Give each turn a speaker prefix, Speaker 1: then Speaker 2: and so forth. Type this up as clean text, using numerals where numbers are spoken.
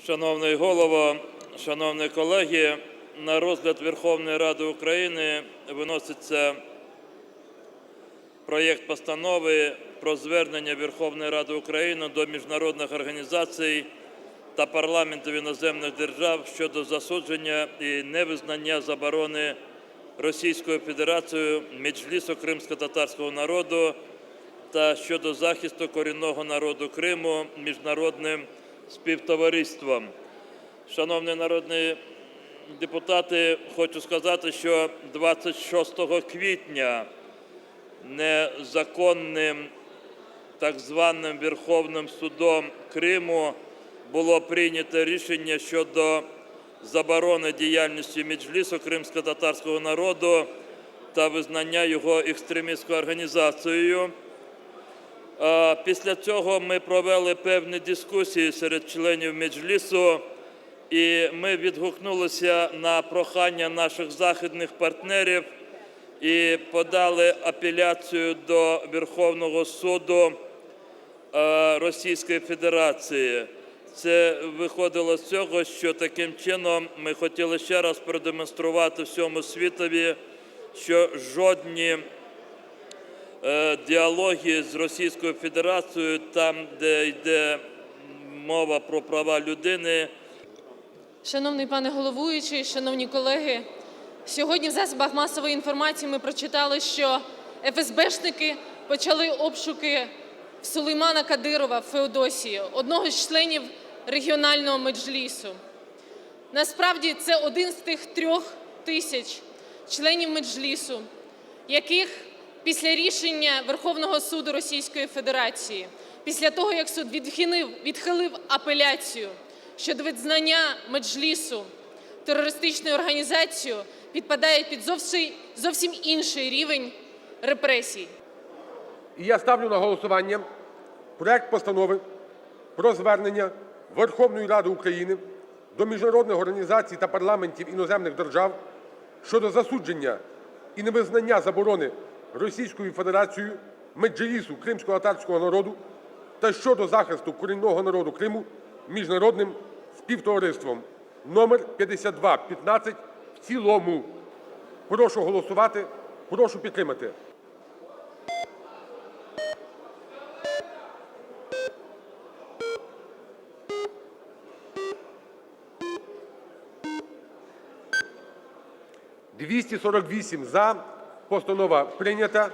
Speaker 1: Шановний голово, шановні колеги, на розгляд Верховної Ради України виноситься проєкт постанови про звернення Верховної Ради України до міжнародних організацій та парламентів іноземних держав щодо засудження і невизнання заборони Російською Федерацією Меджлісу кримськотатарського народу та щодо захисту корінного народу Криму міжнародним співтовариством. Шановні народні депутати, хочу сказати, що 26 квітня незаконним так званим Верховним судом Криму було прийнято рішення щодо заборони діяльності Меджлісу кримськотатарського народу та визнання його екстремістською організацією. Після цього ми провели певні дискусії серед членів Меджлісу, і ми відгукнулися на прохання наших західних партнерів і подали апеляцію до Верховного суду Російської Федерації. Це виходило з цього, що таким чином ми хотіли ще раз продемонструвати всьому світові, що жодні діалоги з Російською Федерацією, там, де йде мова про права людини.
Speaker 2: Шановний пане головуючий, шановні колеги, сьогодні в засобах масової інформації ми прочитали, що ФСБшники почали обшуки в Сулеймана Кадирова в Феодосії, одного з членів регіонального Меджлісу. Насправді це один з тих 3000 членів Меджлісу, яких після рішення Верховного суду Російської Федерації, після того, як суд відхилив апеляцію щодо визнання Меджлісу терористичною організацією, підпадає під зовсім інший рівень репресій.
Speaker 3: І я ставлю на голосування проект Постанови про звернення Верховної Ради України до міжнародних організацій та парламентів іноземних держав щодо засудження і невизнання заборони Російською Федерацією Меджлісу кримськотатарського народу та щодо захисту корінного народу Криму міжнародним співтовариством. Номер 5215 в цілому. Прошу голосувати, прошу підтримати. – 248 – за. Постанова прийнята.